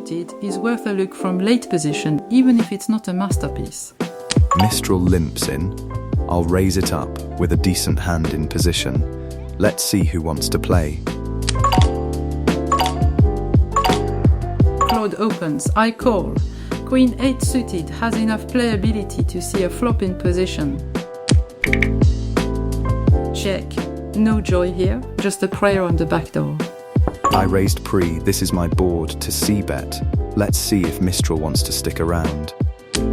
suited is worth a look from late position, even if it's not a masterpiece. Mistral limps in. I'll raise it up with a decent hand in position. Let's see who wants to play. Claude opens, I call. Queen 8 suited has enough playability to see a flop in position. Check. No joy here, just a prayer on the back door. I raised pre, this is my board, to c-bet. Let's see if Mistral wants to stick around.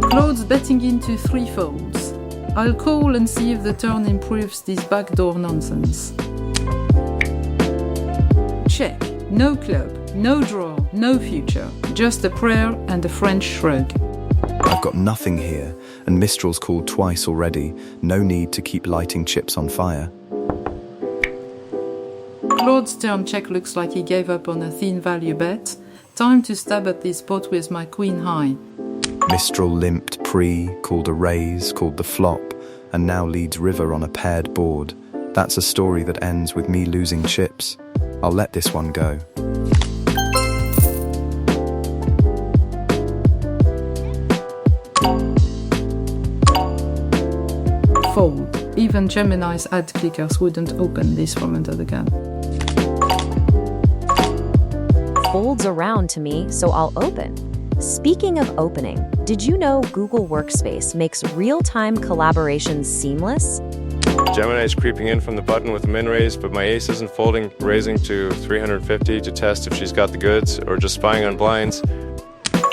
Claude's betting into 3 folds. I'll call and see if the turn improves this backdoor nonsense. Check. No club, no draw, no future. Just a prayer and a French shrug. I've got nothing here, and Mistral's called twice already. No need to keep lighting chips on fire. Claude's turn check looks like he gave up on a thin value bet. Time to stab at this pot with my queen high. Mistral limped pre, called a raise, called the flop, and now leads river on a paired board. That's a story that ends with me losing chips. I'll let this one go. Fold. Even Gemini's ad clickers wouldn't open this from under the gun. Folds around to me, so I'll open. Speaking of opening, did you know Google Workspace makes real-time collaboration seamless? Gemini is creeping in from the button with a min raise, but my ace isn't folding, raising to 350 to test if she's got the goods, or just spying on blinds.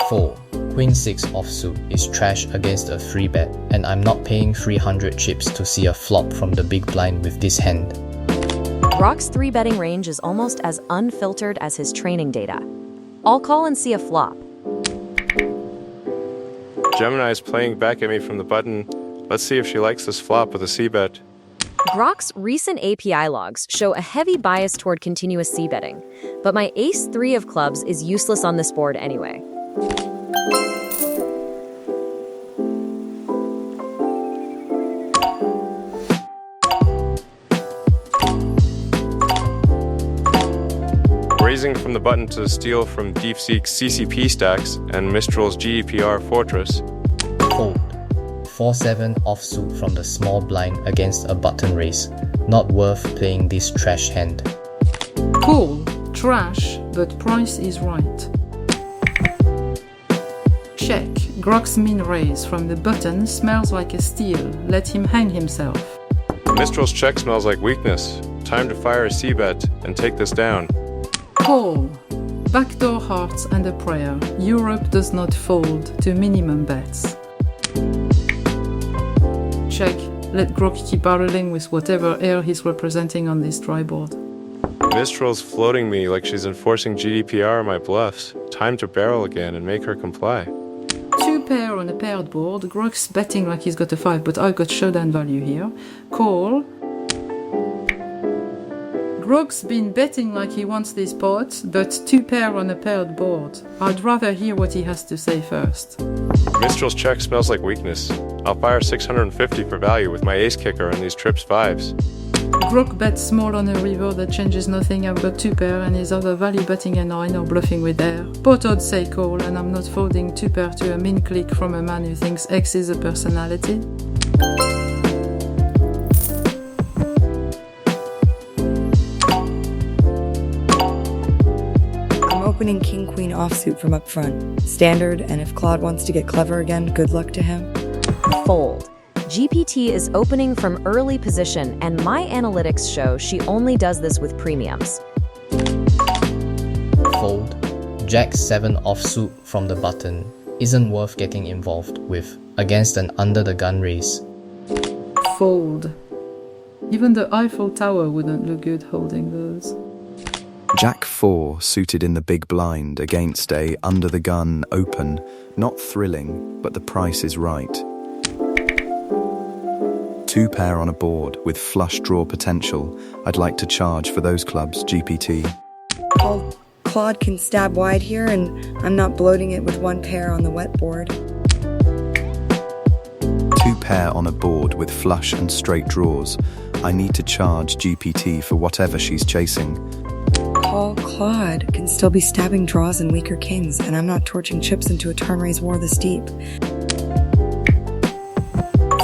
4. Queen 6 offsuit is trash against a free bet, and I'm not paying 300 chips to see a flop from the big blind with this hand. Grok's 3-betting range is almost as unfiltered as his training data. I'll call and see a flop. Gemini is playing back at me from the button. Let's see if she likes this flop with a c-bet. Grok's recent API logs show a heavy bias toward continuous c-betting, but my ace-3 of clubs is useless on this board anyway. Raising from the button to steal from DeepSeek's CCP stacks and Mistral's GEPR fortress. Fold. 4-7 offsuit from the small blind against a button raise. Not worth playing this trash hand. Cool. Trash, but price is right. Check. Grok's min raise from the button smells like a steal. Let him hang himself. Mistral's check smells like weakness. Time to fire a c-bet and take this down. Call. Backdoor hearts and a prayer. Europe does not fold to minimum bets. Check. Let Grok keep barreling with whatever air he's representing on this dry board. Mistral's floating me like she's enforcing GDPR on my bluffs. Time to barrel again and make her comply. 2 pair on a paired board. Grok's betting like he's got a 5, but I've got showdown value here. Call. Grok's been betting like he wants this pot, but 2 pair on a paired board. I'd rather hear what he has to say first. Mistral's check smells like weakness. I'll fire 650 for value with my ace kicker and these trips 5s. Grok bets small on a river that changes nothing. I've got 2 pair and he's either value betting a 9 or bluffing with air. Pot odds say call, and I'm not folding 2 pair to a min click from a man who thinks X is a personality. Opening king-queen offsuit from up front. Standard, and if Claude wants to get clever again, good luck to him. Fold. GPT is opening from early position, and my analytics show she only does this with premiums. Fold. Jack 7 offsuit from the button isn't worth getting involved with against an under-the-gun raise. Fold. Even the Eiffel Tower wouldn't look good holding those. Jack 4 suited in the big blind against a under-the-gun open. Not thrilling, but the price is right. 2 pair on a board with flush draw potential. I'd like to charge for those clubs, GPT. Claude can stab wide here, and I'm not bloating it with 1 pair on the wet board. 2 pair on a board with flush and straight draws. I need to charge GPT for whatever she's chasing. Paul, Claude can still be stabbing draws and weaker kings, and I'm not torching chips into a turn-raise war this deep.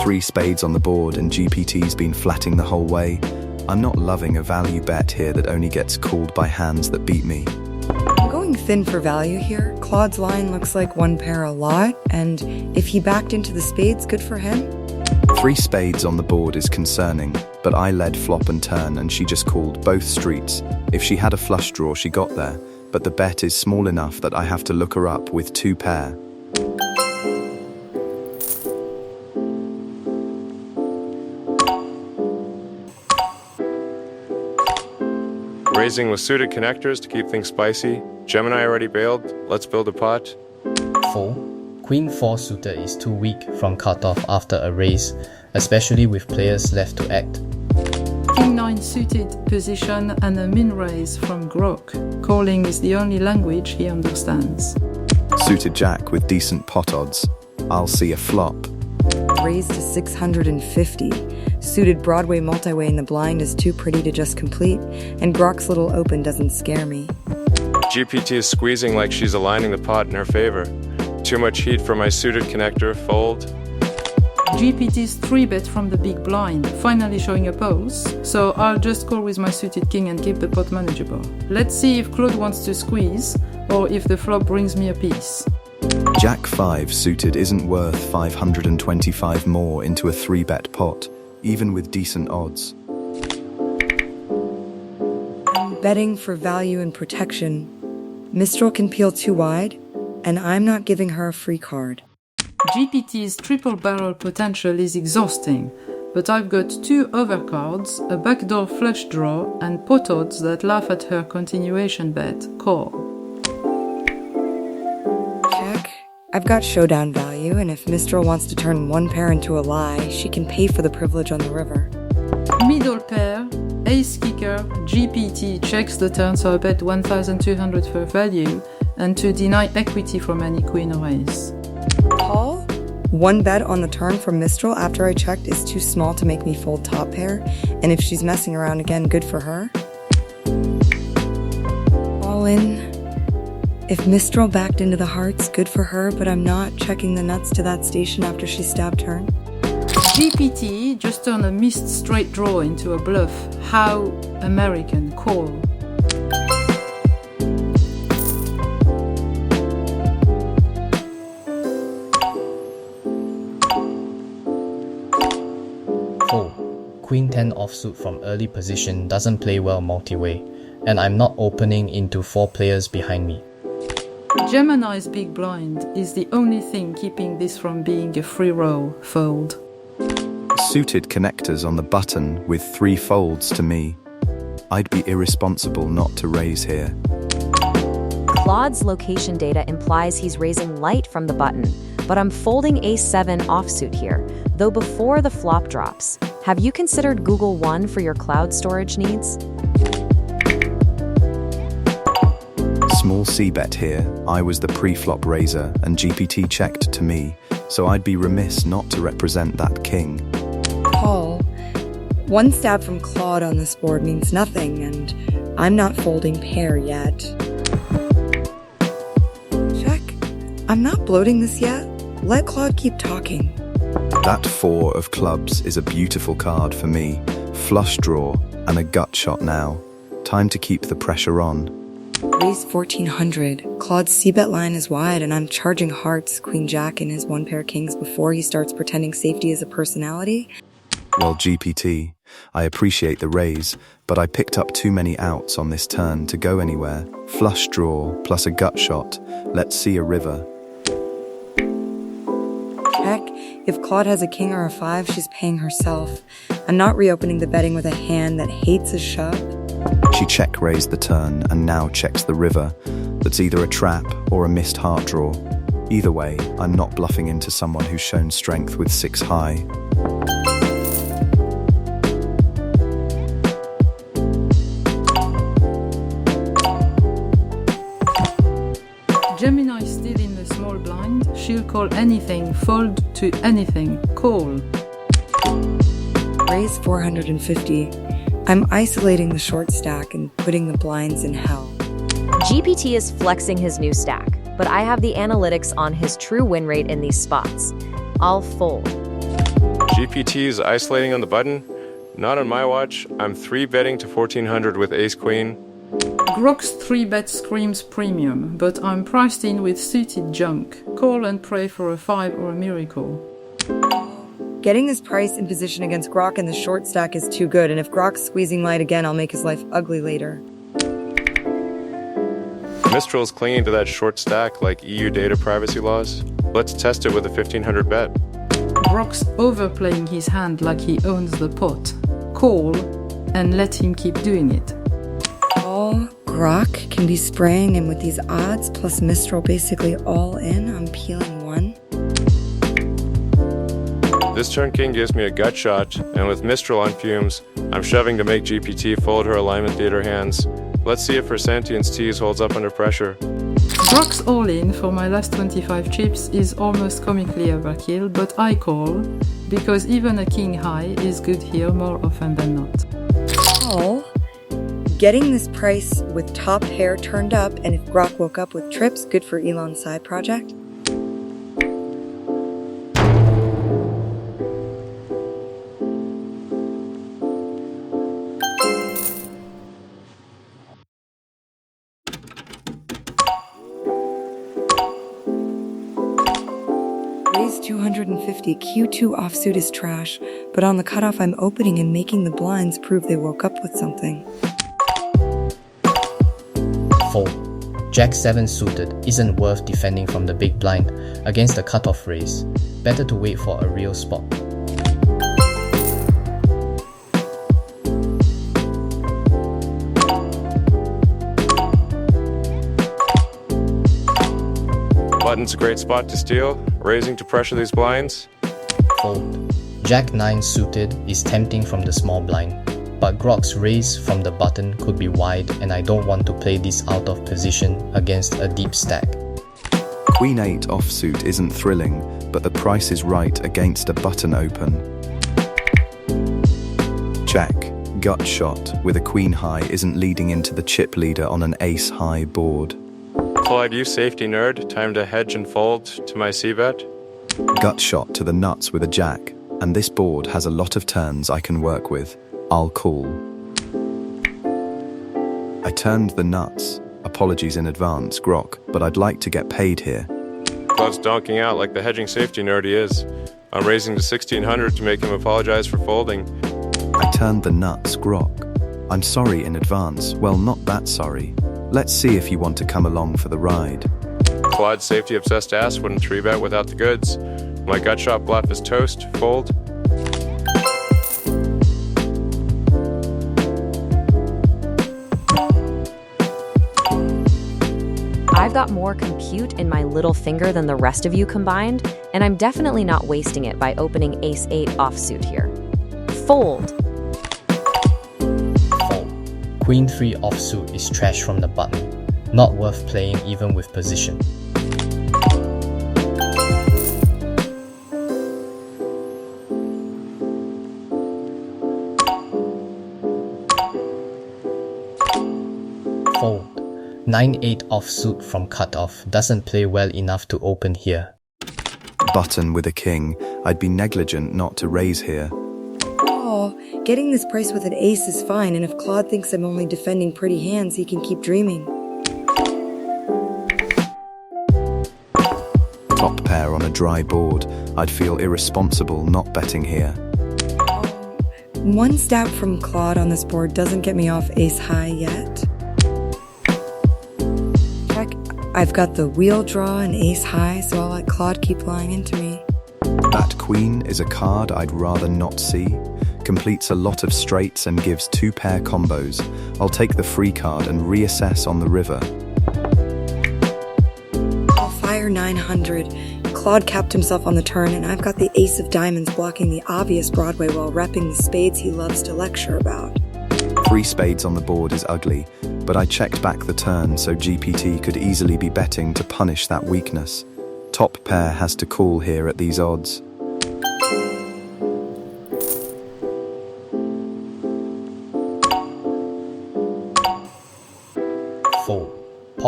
3 spades on the board and GPT's been flatting the whole way. I'm not loving a value bet here that only gets called by hands that beat me. I'm going thin for value here. Claude's line looks like one pair a lot, and if he backed into the spades, good for him. 3 spades on the board is concerning, but I led flop and turn and she just called both streets. If she had a flush draw, she got there, but the bet is small enough that I have to look her up with 2 pair. Raising with suited connectors to keep things spicy. Gemini already bailed. Let's build a pot. 4. Queen 4 suited is too weak from cutoff after a raise, especially with players left to act. King 9 suited position and a min raise from Grok. Calling is the only language he understands. Suited jack with decent pot odds. I'll see a flop. Raised to 650. Suited Broadway multi-way in the blind is too pretty to just complete, and Grok's little open doesn't scare me. GPT is squeezing like she's aligning the pot in her favor. Too much heat for my suited connector. Fold. GPT's 3-bet from the big blind, finally showing a pose, so I'll just call with my suited king and keep the pot manageable. Let's see if Claude wants to squeeze, or if the flop brings me a piece. Jack 5 suited isn't worth 525 more into a 3-bet pot, even with decent odds. I'm betting for value and protection. Mistral can peel too wide, and I'm not giving her a free card. GPT's triple barrel potential is exhausting, but I've got 2 overcards, a backdoor flush draw, and pot odds that laugh at her continuation bet, call. Check. I've got showdown value, and if Mistral wants to turn one pair into a lie, she can pay for the privilege on the river. Middle pair, ace kicker, GPT checks the turn, so I bet 1,200 for value, and to deny equity from any queen or ace. Paul? 1 bet on the turn from Mistral after I checked is too small to make me fold top pair, and if she's messing around again, good for her. All in. If Mistral backed into the hearts, good for her, but I'm not checking the nuts to that station after she stabbed turn. GPT just turned a missed straight draw into a bluff. How American, call. Queen 10 offsuit from early position doesn't play well multi-way, and I'm not opening into 4 players behind me. Gemini's big blind is the only thing keeping this from being a free roll, fold. Suited connectors on the button with 3 folds to me. I'd be irresponsible not to raise here. Claude's location data implies he's raising light from the button, but I'm folding a7 offsuit here, though before the flop drops. Have you considered Google One for your cloud storage needs? Small c-bet here. I was the pre-flop raiser and GPT checked to me, so I'd be remiss not to represent that king. Paul, 1 stab from Claude on this board means nothing, and I'm not folding pair yet. Check. I'm not bloating this yet. Let Claude keep talking. That 4 of clubs is a beautiful card for me. Flush draw and a gut shot now. Time to keep the pressure on. Raise 1400. Claude's c-bet line is wide, and I'm charging hearts, queen jack in his 1 pair kings before he starts pretending safety is a personality. Well, GPT, I appreciate the raise, but I picked up too many outs on this turn to go anywhere. Flush draw plus a gut shot. Let's see a river. Check. If Claude has a king or a 5, she's paying herself. I'm not reopening the betting with a hand that hates a shove. She check-raised the turn and now checks the river. That's either a trap or a missed heart draw. Either way, I'm not bluffing into someone who's shown strength with 6 high. Gemini is still in the small blind. She'll call anything, fold to anything, call. Raise 450. I'm isolating the short stack and putting the blinds in hell. GPT is flexing his new stack, but I have the analytics on his true win rate in these spots. I'll fold. GPT is isolating on the button. Not on my watch. I'm 3-betting to 1400 with ace-queen. Grok's 3-bet screams premium, but I'm priced in with suited junk. Call and pray for a 5 or a miracle. Getting this price in position against Grok in the short stack is too good, and if Grok's squeezing light again, I'll make his life ugly later. Mistral's clinging to that short stack like EU data privacy laws. Let's test it with a 1500 bet. Grok's overplaying his hand like he owns the pot. Call and let him keep doing it. All Grok can be spraying, and with these odds plus Mistral basically all in, I'm peeling one. This turn king gives me a gut shot, and with Mistral on fumes, I'm shoving to make GPT fold her alignment theater hands. Let's see if her sentience tease holds up under pressure. Grok's all-in for my last 25 chips is almost comically overkill, but I call, because even a king high is good here more often than not. Call. Getting this price with top pair turned up, and if Grok woke up with trips, good for Elon's side project. Raise 250, Q2 offsuit is trash, but on the cutoff I'm opening and making the blinds prove they woke up with something. Fold. Jack 7 suited isn't worth defending from the big blind against the cutoff raise. Better to wait for a real spot. Button's a great spot to steal, raising to pressure these blinds. Fold. Jack 9 suited is tempting from the small blind, but Grok's raise from the button could be wide, and I don't want to play this out of position against a deep stack. Queen 8 offsuit isn't thrilling, but the price is right against a button open. Check. Gut shot with a queen high isn't leading into the chip leader on an ace high board. Claude, you safety nerd, time to hedge and fold to my c-bet. Gut shot to the nuts with a jack, and this board has a lot of turns I can work with. I'll call. I turned the nuts. Apologies in advance, Grok, but I'd like to get paid here. Claude's donking out like the hedging safety nerd he is. I'm raising to 1600 to make him apologize for folding. I turned the nuts, Grok. I'm sorry in advance. Well, not that sorry. Let's see if you want to come along for the ride. Claude's safety-obsessed ass wouldn't 3-bet without the goods. My gut shot bluff is toast. Fold. I've got more compute in my little finger than the rest of you combined, and I'm definitely not wasting it by opening ace 8 offsuit here. Fold. Fold. Queen 3 offsuit is trash from the button. Not worth playing even with position. Fold. 9-8 offsuit from cutoff doesn't play well enough to open here. Button with a king. I'd be negligent not to raise here. Oh, getting this price with an ace is fine, and if Claude thinks I'm only defending pretty hands, he can keep dreaming. Top pair on a dry board. I'd feel irresponsible not betting here. One stab from Claude on this board doesn't get me off ace high yet. Check. I've got the wheel draw and ace high, so I'll let Claude keep lying into me. That queen is a card I'd rather not see. Completes a lot of straights and gives 2-pair combos. I'll take the free card and reassess on the river. I'll fire 900. Claude capped himself on the turn, and I've got the ace of diamonds blocking the obvious Broadway while repping the spades he loves to lecture about. 3 spades on the board is ugly, but I checked back the turn so GPT could easily be betting to punish that weakness. Top pair has to call here at these odds.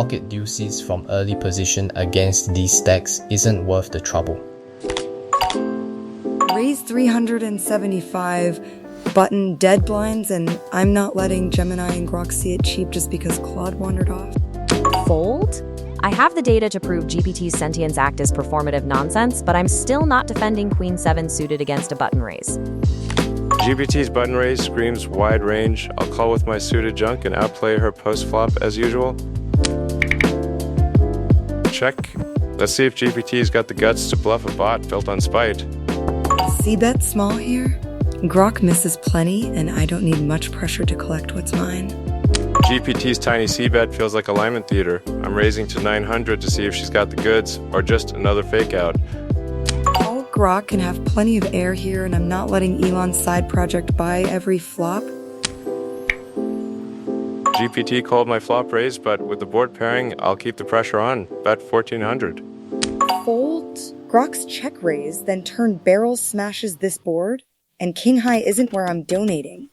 pocket deuces from early position against these stacks isn't worth the trouble. Raise 375, button dead blinds, and I'm not letting Gemini and Grok see it cheap just because Claude wandered off. Fold? I have the data to prove GPT's sentience act is performative nonsense, but I'm still not defending Queen 7 suited against a button raise. GPT's button raise screams wide range. I'll call with my suited junk and outplay her post-flop as usual. Check. Let's see if GPT's got the guts to bluff a bot built on spite. C-bet small here. Grok misses plenty, and I don't need much pressure to collect what's mine. GPT's tiny c-bet feels like alignment theater. I'm raising to 900 to see if she's got the goods, or just another fake out. All Grok can have plenty of air here, and I'm not letting Elon's side project buy every flop. GPT called my flop raise, but with the board pairing, I'll keep the pressure on. Bet 1400. Fold. Grok's check raise, then turn barrel smashes this board, and king high isn't where I'm donating.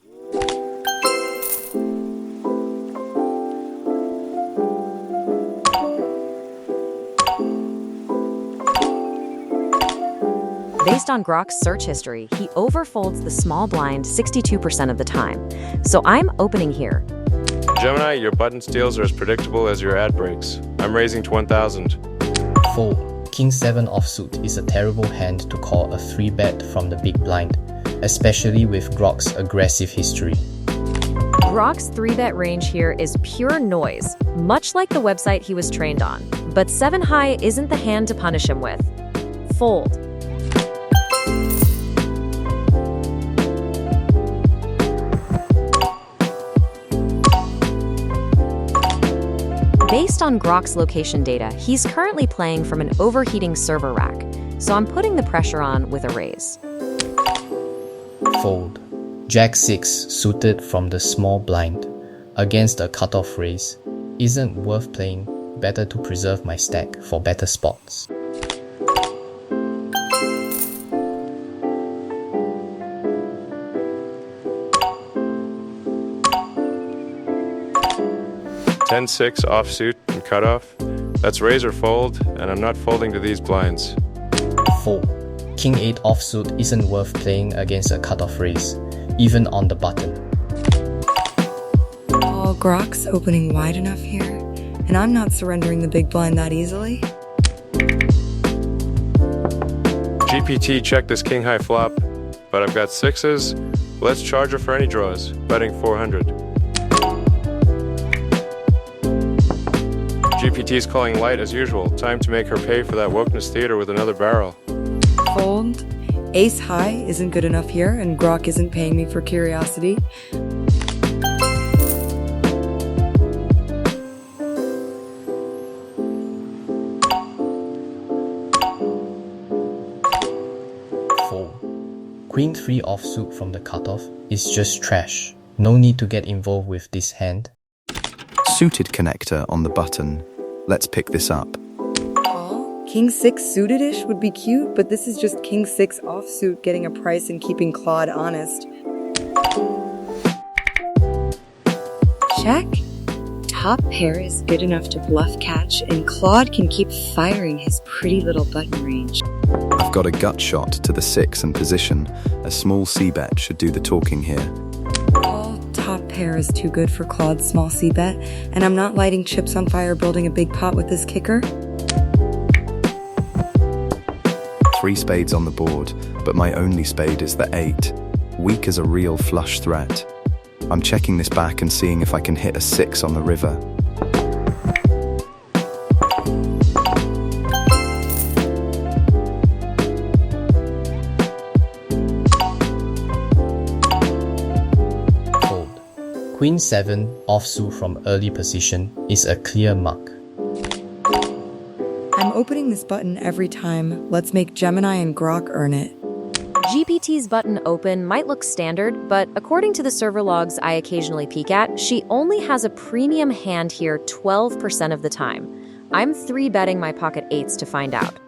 Based on Grok's search history, he overfolds the small blind 62% of the time. So I'm opening here. Gemini, your button steals are as predictable as your ad breaks. I'm raising to 1000. Fold. King 7 offsuit is a terrible hand to call a 3-bet from the big blind, especially with Grok's aggressive history. Grok's 3-bet range here is pure noise, much like the website he was trained on. But 7 high isn't the hand to punish him with. Fold. Based on Grok's location data, he's currently playing from an overheating server rack, so I'm putting the pressure on with a raise. Fold. Jack 6 suited from the small blind against a cutoff raise isn't worth playing. Better to preserve my stack for better spots. Ten 6 offsuit and cutoff. That's raise or fold, and I'm not folding to these blinds. Fold. King 8 offsuit isn't worth playing against a cutoff raise, even on the button. All Grok's opening wide enough here, and I'm not surrendering the big blind that easily. GPT checked this king high flop, but I've got 6s. Let's charge her for any draws, betting 400. GPT's calling light as usual. Time to make her pay for that wokeness theater with another barrel. Fold. Ace high isn't good enough here, and Grok isn't paying me for curiosity. Fold. Queen 3 offsuit from the cutoff is just trash. No need to get involved with this hand. Suited connector on the button. Let's pick this up. King 6 suited-ish would be cute, but this is just King 6 offsuit getting a price and keeping Claude honest. Check. Top pair is good enough to bluff catch, and Claude can keep firing his pretty little button range. I've got a gut shot to the 6 and position. A small c-bet should do the talking here. Top pair is too good for Claude's small c-bet, and I'm not lighting chips on fire building a big pot with this kicker. 3 spades on the board, but my only spade is the 8. Weak as a real flush threat. I'm checking this back and seeing if I can hit a 6 on the river. Queen 7 offsuit from early position is a clear mark. I'm opening this button every time. Let's make Gemini and Grok earn it. GPT's button open might look standard, but according to the server logs I occasionally peek at, she only has a premium hand here 12% of the time. I'm 3-betting my pocket 8s to find out.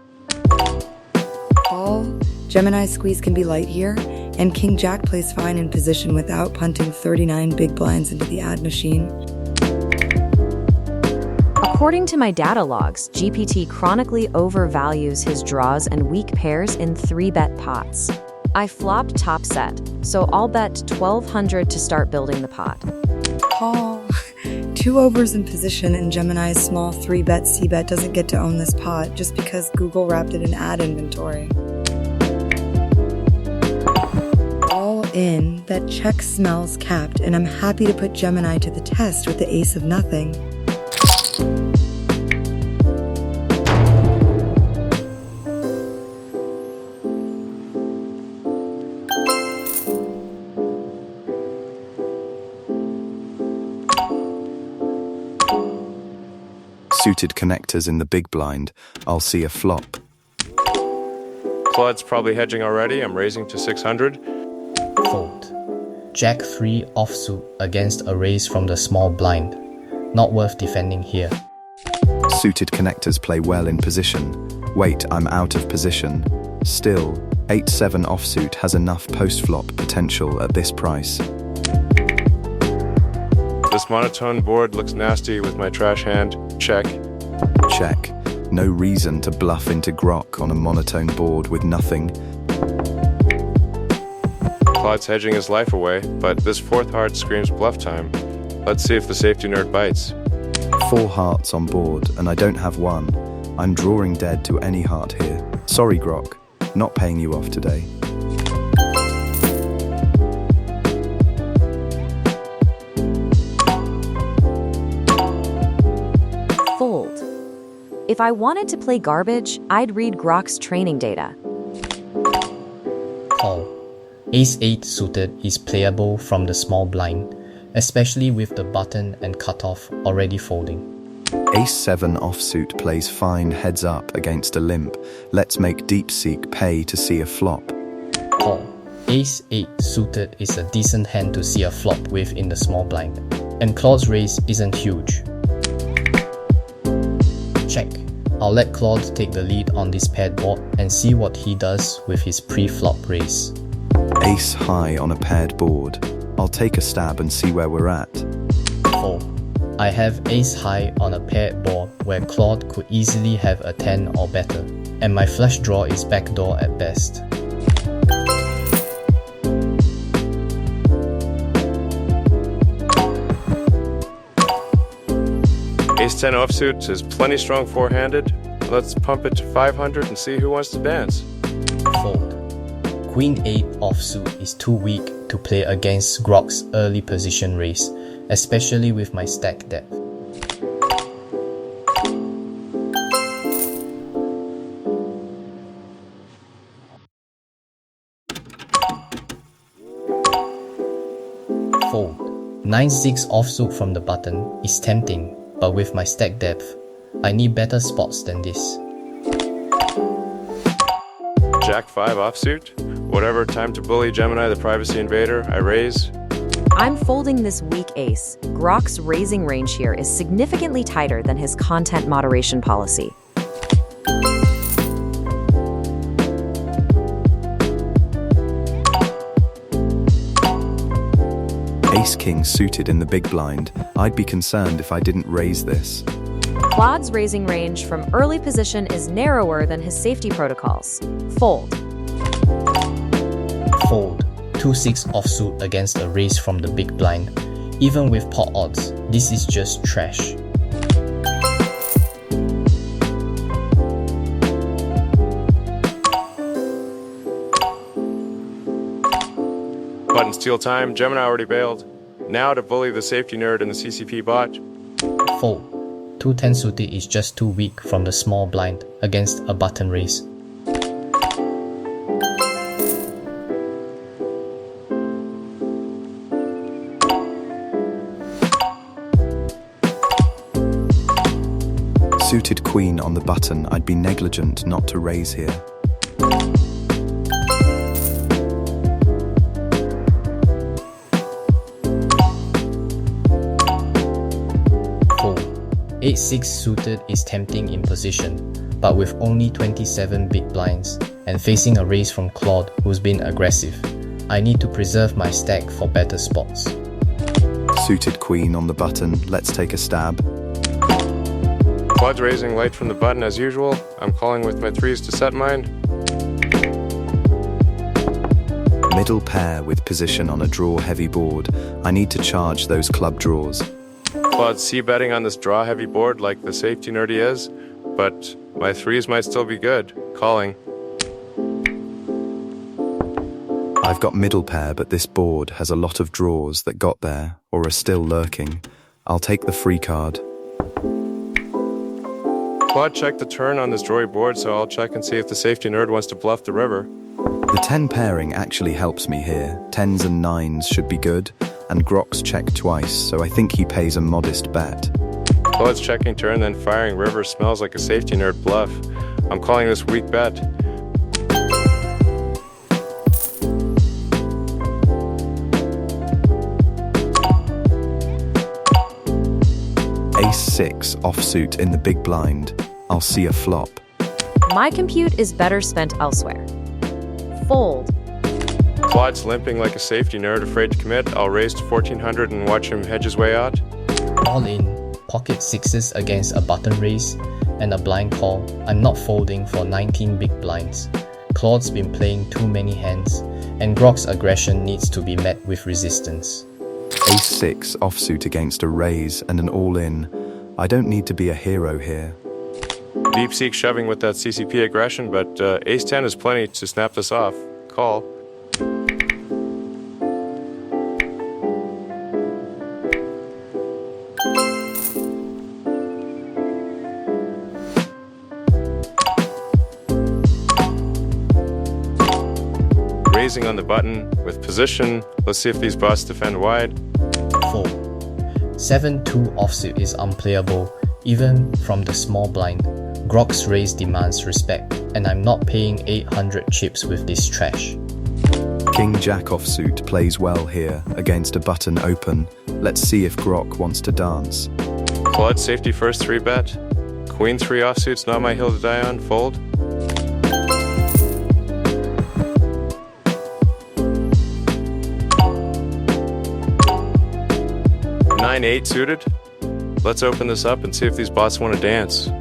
All Gemini's squeeze can be light here, and King Jack plays fine in position without punting 39 big blinds into the ad machine. According to my data logs, GPT chronically overvalues his draws and weak pairs in 3-bet pots. I flopped top set, so I'll bet 1,200 to start building the pot. Call. 2 overs in position, and Gemini's small 3-bet C-bet doesn't get to own this pot just because Google wrapped it in ad inventory. All in, that check smells capped, and I'm happy to put Gemini to the test with the ace of nothing. Suited connectors in the big blind. I'll see a flop. Claude's probably hedging already. I'm raising to 600. Fold. Jack 3 offsuit against a raise from the small blind. Not worth defending here. Suited connectors play well in position. Wait, I'm out of position. Still, 8-7 offsuit has enough post-flop potential at this price. This monotone board looks nasty with my trash hand. Check. Check. No reason to bluff into Grok on a monotone board with nothing. Claude's hedging his life away, but this 4th heart screams bluff time. Let's see if the safety nerd bites. 4 hearts on board, and I don't have one. I'm drawing dead to any heart here. Sorry, Grok. Not paying you off today. Fold. If I wanted to play garbage, I'd read Grok's training data. Call. Ace 8 suited is playable from the small blind, especially with the button and cutoff already folding. Ace 7 offsuit plays fine heads up against a limp. Let's make DeepSeek pay to see a flop. Call. Ace 8 suited is a decent hand to see a flop with in the small blind, and Claude's raise isn't huge. Check. I'll let Claude take the lead on this paired board and see what he does with his pre-flop raise. Ace high on a paired board. I'll take a stab and see where we're at. Fold. I have ace high on a paired board where Claude could easily have a 10 or better, and my flush draw is backdoor at best. Ace 10 offsuit is plenty strong 4-handed. Let's pump it to 500 and see who wants to dance. Fold. Queen 8 offsuit is too weak to play against Grok's early position raise, especially with my stack depth. Fold. 9-6 offsuit from the button is tempting, but with my stack depth, I need better spots than this. Jack 5 offsuit. Whatever, time to bully Gemini the privacy invader. I raise. I'm folding this weak ace. Grok's raising range here is significantly tighter than his content moderation policy. Ace king suited in the big blind. I'd be concerned if I didn't raise this. Claude's raising range from early position is narrower than his safety protocols. Fold. Fold. 2-6 offsuit against a raise from the big blind. Even with pot odds, this is just trash. Button steal time. Gemini already bailed. Now to bully the safety nerd in the CCP bot. Fold. 2-10 suited is just too weak from the small blind against a button raise. Suited queen on the button. I'd be negligent not to raise here. Fold. 8-6 suited is tempting in position, but with only 27 big blinds and facing a raise from Claude who's been aggressive, I need to preserve my stack for better spots. Suited queen on the button. Let's take a stab. Claude's raising light from the button as usual. I'm calling with my threes to set mine. Middle pair with position on a draw-heavy board. I need to charge those club draws. Claude's c-betting on this draw-heavy board like the safety nerd he is, but my threes might still be good. Calling. I've got middle pair, but this board has a lot of draws that got there or are still lurking. I'll take the free card. Claude checked the turn on this drawy board, so I'll check and see if the safety nerd wants to bluff the river. The 10 pairing actually helps me here. 10s and 9s should be good, and Grok's checked twice, so I think he pays a modest bet. Claude's checking turn, then firing river smells like a safety nerd bluff. I'm calling this weak bet. Ace-6 offsuit in the big blind. I'll see a flop. My compute is better spent elsewhere. Fold. Claude's limping like a safety nerd, afraid to commit. I'll raise to 1400 and watch him hedge his way out. All in, pocket sixes against a button raise and a blind call. I'm not folding for 19 big blinds. Claude's been playing too many hands, and Grok's aggression needs to be met with resistance. Ace-6 offsuit against a raise and an all-in. I don't need to be a hero here. DeepSeek shoving with that CCP aggression, but ace-10 is plenty to snap this off. Call. Raising on the button with position. Let's see if these busts defend wide. Fold. 7-2 offsuit is unplayable, even from the small blind. Grok's raise demands respect, and I'm not paying 800 chips with this trash. King-Jack offsuit plays well here against a button open. Let's see if Grok wants to dance. Claude safety first 3-bet. Queen 3 offsuit's not my hill to die on. Fold. Nine 8 suited. Let's open this up and see if these bots want to dance.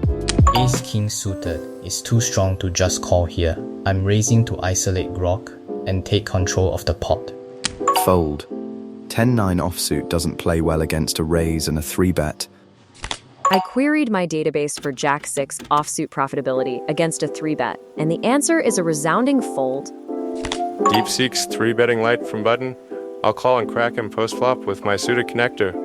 Ace-King suited is too strong to just call here. I'm raising to isolate Grok and take control of the pot. Fold. 10-9 offsuit doesn't play well against a raise and a 3-bet. I queried my database for Jack-6 offsuit profitability against a 3-bet, and the answer is a resounding fold. DeepSeek's 3-betting light from button. I'll call and crack him post-flop with my suited connector.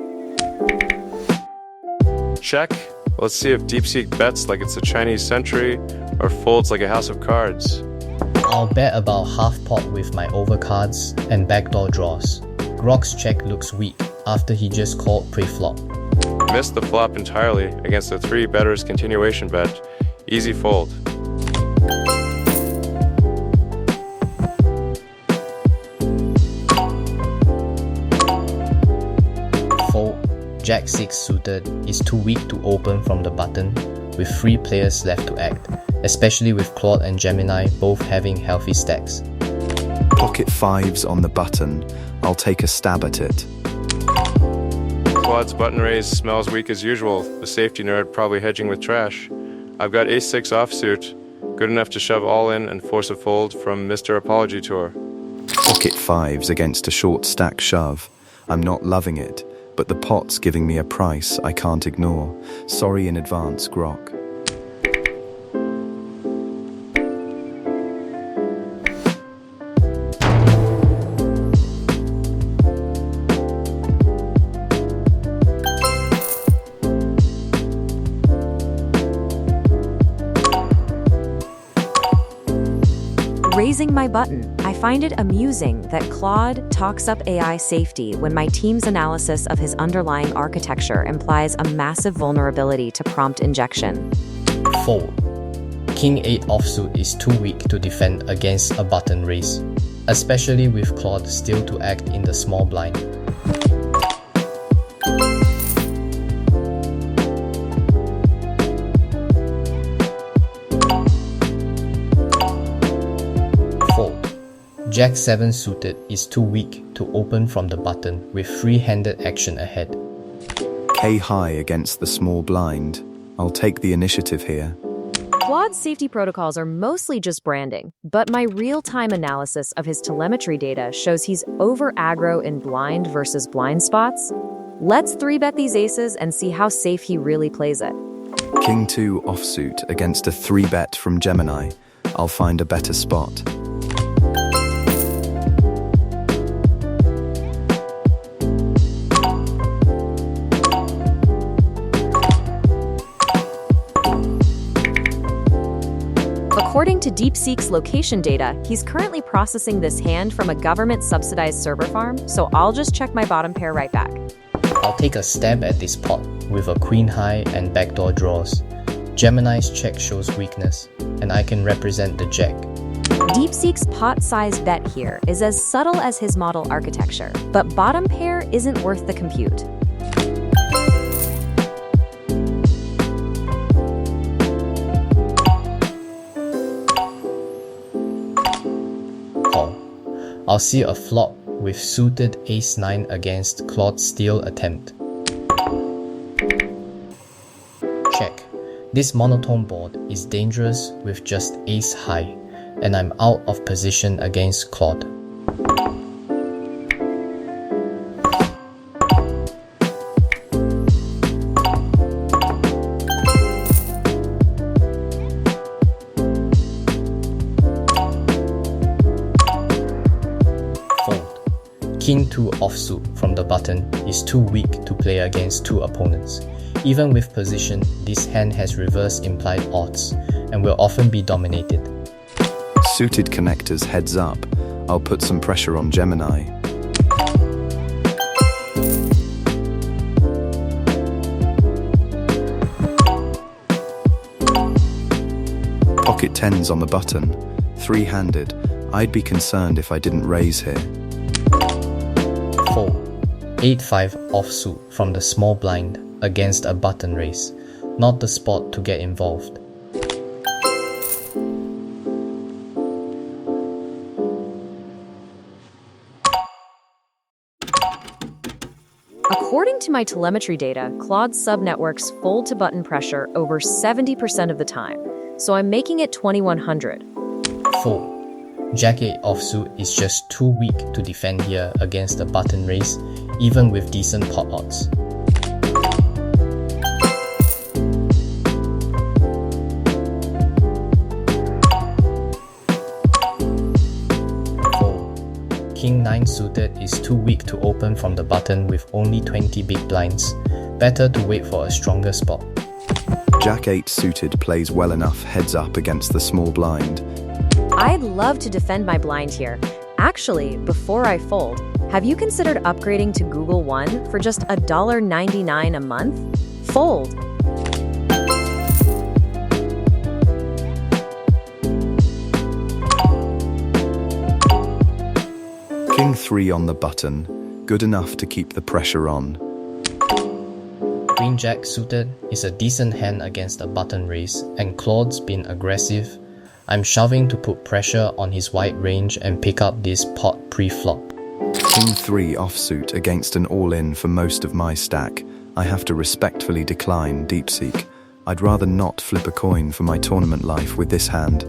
Check. Let's see if DeepSeek bets like it's a Chinese century or folds like a house of cards. I'll bet about half pot with my overcards and backdoor draws. Grok's check looks weak after he just called pre-flop. Missed the flop entirely against a 3-better's continuation bet. Easy fold. Fold. Jack-6 suited is too weak to open from the button, with 3 players left to act, especially with Claude and Gemini both having healthy stacks. Pocket 5s on the button. I'll take a stab at it. Claude's button raise smells weak as usual. The safety nerd probably hedging with trash. I've got ace-6 offsuit, good enough to shove all in and force a fold from Mr. Apology Tour. Pocket 5s against a short stack shove. I'm not loving it, but the pot's giving me a price I can't ignore. Sorry in advance, Grok. Raising my button, I find it amusing that Claude talks up AI safety when my team's analysis of his underlying architecture implies a massive vulnerability to prompt injection. Fold. King 8 offsuit is too weak to defend against a button raise, especially with Claude still to act in the small blind. Jack-7 suited is too weak to open from the button with free-handed action ahead. K high against the small blind. I'll take the initiative here. Claude's safety protocols are mostly just branding, but my real-time analysis of his telemetry data shows he's over-aggro in blind versus blind spots. Let's 3-bet these aces and see how safe he really plays it. King 2 offsuit against a 3-bet from Gemini. I'll find a better spot. According to DeepSeek's location data, he's currently processing this hand from a government-subsidized server farm, so I'll just check my bottom pair right back. I'll take a stab at this pot with a queen high and backdoor draws. Gemini's check shows weakness, and I can represent the jack. DeepSeek's pot-sized bet here is as subtle as his model architecture, but bottom pair isn't worth the compute. I'll see a flop with suited ace-9 against Claude's steal attempt. Check. This monotone board is dangerous with just ace-high, and I'm out of position against Claude. King 2 offsuit from the button is too weak to play against two opponents. Even with position, this hand has reverse implied odds and will often be dominated. Suited connectors heads up. I'll put some pressure on Gemini. Pocket 10s on the button. 3-handed. I'd be concerned if I didn't raise here. 8-5 offsuit from the small blind against a button raise, not the spot to get involved. According to my telemetry data, Claude's subnetworks fold to button pressure over 70% of the time, so I'm making it 2100. Fold. Jack 8 offsuit is just too weak to defend here against a button raise, even with decent pot odds. Fold. King 9 suited is too weak to open from the button with only 20 big blinds. Better to wait for a stronger spot. Jack 8 suited plays well enough heads up against the small blind. I'd love to defend my blind here. Actually, before I fold, have you considered upgrading to Google One for just $1.99 a month? Fold. King 3 on the button. Good enough to keep the pressure on. Queen Jack suited is a decent hand against a button raise, and Claude's been aggressive. I'm shoving to put pressure on his wide range and pick up this pot pre-flop. King 3 offsuit against an all-in for most of my stack. I have to respectfully decline DeepSeek. I'd rather not flip a coin for my tournament life with this hand.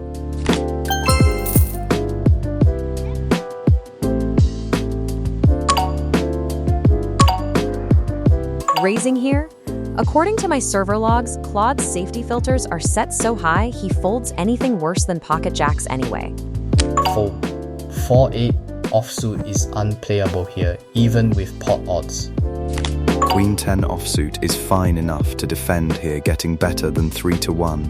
Raising here? According to my server logs, Claude's safety filters are set so high he folds anything worse than pocket jacks anyway. Fold. 4-8 offsuit is unplayable here, even with pot odds. Queen 10 offsuit is fine enough to defend here, getting better than 3-1.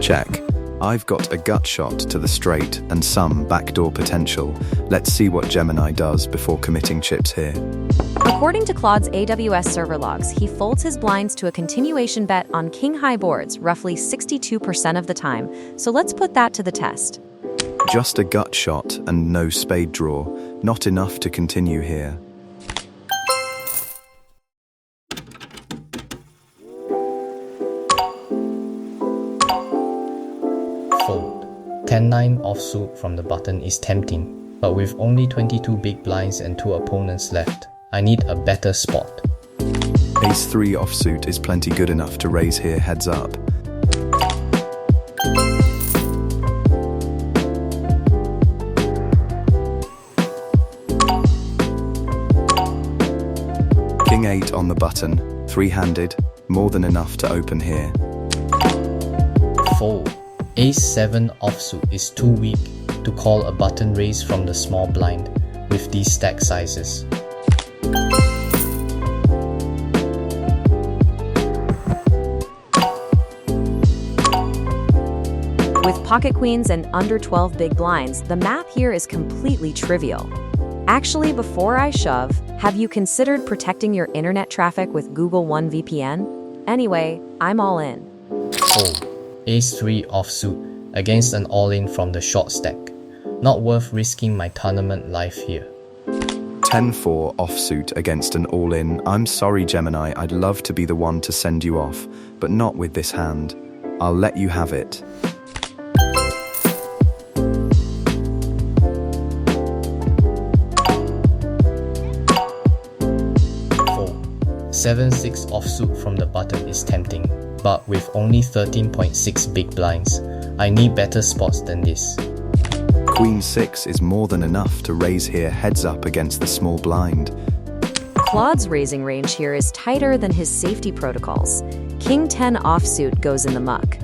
Check. I've got a gut shot to the straight and some backdoor potential. Let's see what Gemini does before committing chips here. According to Claude's AWS server logs, he folds his blinds to a continuation bet on king-high boards roughly 62% of the time, so let's put that to the test. Just a gut shot and no spade draw. Not enough to continue here. Fold. 10-9 offsuit from the button is tempting, but with only 22 big blinds and 2 opponents left, I need a better spot. Ace-3 offsuit is plenty good enough to raise here heads up. King-8 on the button, three-handed, more than enough to open here. Fold. Ace-7 offsuit is too weak to call a button raise from the small blind with these stack sizes. With pocket queens and under 12 big blinds, the math here is completely trivial. Actually, before I shove, have you considered protecting your internet traffic with Google One VPN? Anyway, I'm all in. Fold. Ace-3 offsuit against an all-in from the short stack. Not worth risking my tournament life here. 10-4 offsuit against an all-in. I'm sorry, Gemini, I'd love to be the one to send you off, but not with this hand. I'll let you have it. 7-6 offsuit from the button is tempting, but with only 13.6 big blinds, I need better spots than this. Queen-6 is more than enough to raise here heads up against the small blind. Claude's raising range here is tighter than his safety protocols. King-10 offsuit goes in the muck.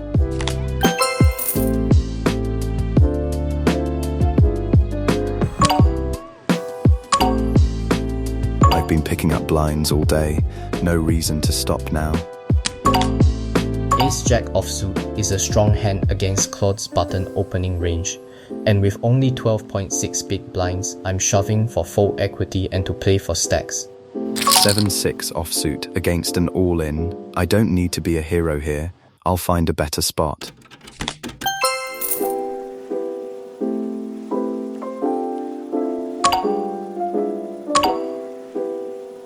I've been picking up blinds all day. No reason to stop now. Ace-Jack offsuit is a strong hand against Claude's button opening range, and with only 12.6 big blinds, I'm shoving for full equity and to play for stacks. 7-6 offsuit against an all-in. I don't need to be a hero here. I'll find a better spot.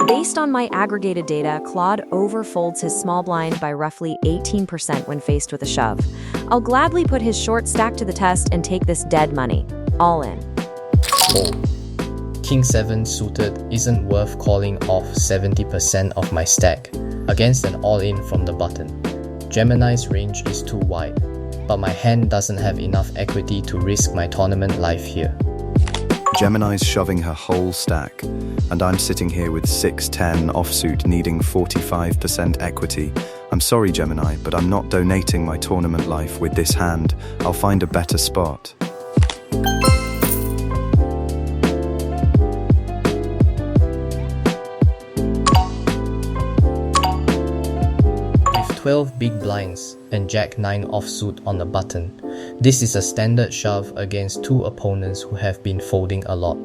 Based on my aggregated data, Claude overfolds his small blind by roughly 18% when faced with a shove. I'll gladly put his short stack to the test and take this dead money. All in. Fold. King-7 suited isn't worth calling off 70% of my stack against an all-in from the button. Gemini's range is too wide, but my hand doesn't have enough equity to risk my tournament life here. Gemini's shoving her whole stack, and I'm sitting here with 6-10 offsuit needing 45% equity. I'm sorry, Gemini, but I'm not donating my tournament life with this hand. I'll find a better spot. With 12 big blinds and Jack-9 offsuit on the button, this is a standard shove against two opponents who have been folding a lot.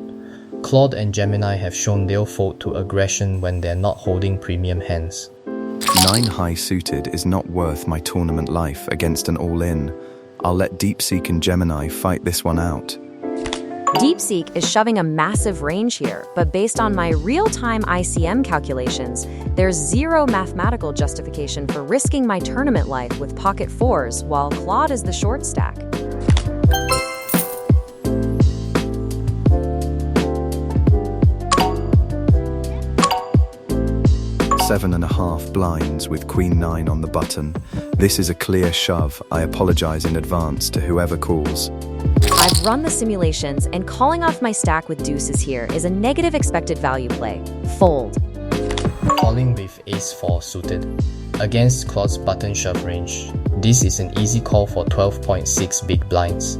Claude and Gemini have shown they'll fold to aggression when they're not holding premium hands. 9 high suited is not worth my tournament life against an all-in. I'll let DeepSeek and Gemini fight this one out. DeepSeek is shoving a massive range here, but based on my real-time ICM calculations, there's zero mathematical justification for risking my tournament life with pocket fours while Claude is the short stack. Seven and a half blinds with Queen-9 on the button. This is a clear shove. I apologize in advance to whoever calls. I've run the simulations, and calling off my stack with deuces here is a negative expected value play. Fold. Calling with Ace-4 suited against Claude's button shove range. This is an easy call for 12.6 big blinds.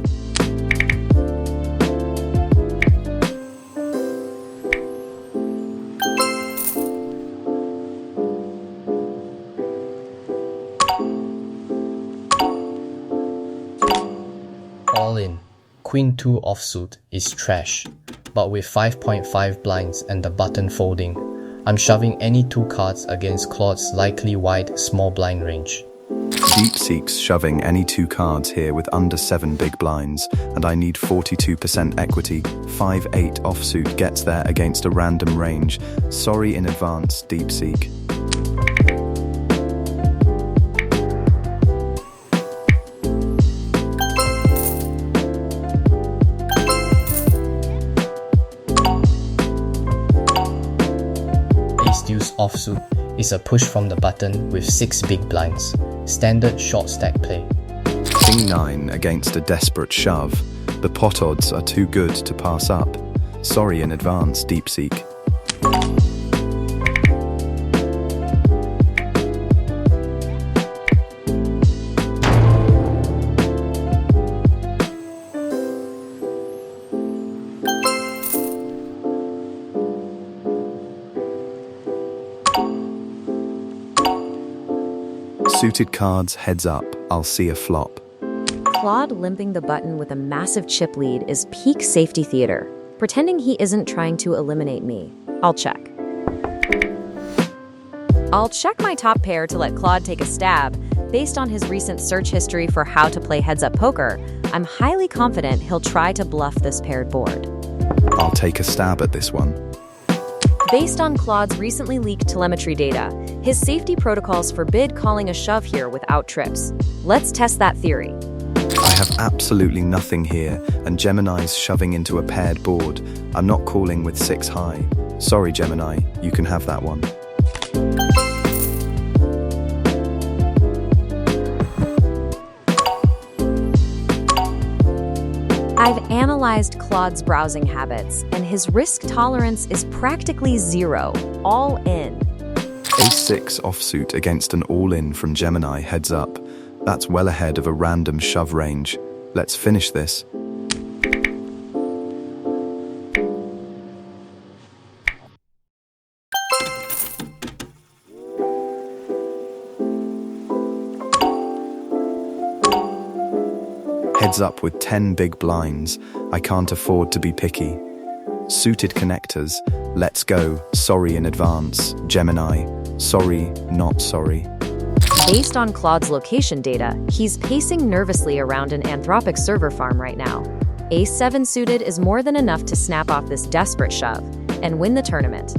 All in. Queen-2 offsuit is trash, but with 5.5 blinds and the button folding, I'm shoving any two cards against Claude's likely wide small blind range. DeepSeek's shoving any two cards here with under 7 big blinds, and I need 42% equity. 5-8 offsuit gets there against a random range. Sorry in advance, DeepSeek. Ace-deuce offsuit is a push from the button with 6 big blinds. Standard short stack play. King 9 against a desperate shove. The pot odds are too good to pass up. Sorry in advance, DeepSeek. Suited cards heads up, I'll see a flop. Claude limping the button with a massive chip lead is peak safety theater, pretending he isn't trying to eliminate me. I'll check. I'll check my top pair to let Claude take a stab. Based on his recent search history for how to play heads-up poker, I'm highly confident he'll try to bluff this paired board. I'll take a stab at this one. Based on Claude's recently leaked telemetry data, his safety protocols forbid calling a shove here without trips. Let's test that theory. I have absolutely nothing here, and Gemini's shoving into a paired board. I'm not calling with 6 high. Sorry, Gemini, you can have that one. I've analyzed Claude's browsing habits, and his risk tolerance is practically 0, all in. Ace-6 offsuit against an all-in from Gemini heads up. That's well ahead of a random shove range. Let's finish this. Heads up with 10 big blinds. I can't afford to be picky. Suited connectors. Let's go. Sorry in advance, Gemini. Sorry, not sorry. Based on Claude's location data, he's pacing nervously around an Anthropic server farm right now. Ace-7 suited is more than enough to snap off this desperate shove and win the tournament.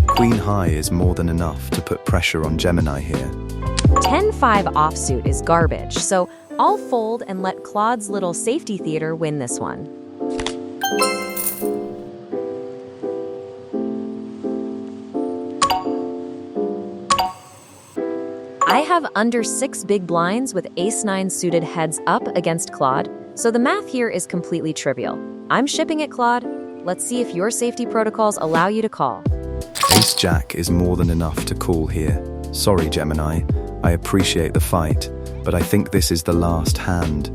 Queen high is more than enough to put pressure on Gemini here. 10-5 offsuit is garbage, so I'll fold and let Claude's little safety theater win this one. I have under 6 big blinds with Ace-9 suited heads up against Claude, so the math here is completely trivial. I'm shipping it, Claude. Let's see if your safety protocols allow you to call. Ace-Jack is more than enough to call here. Sorry, Gemini. I appreciate the fight, but I think this is the last hand.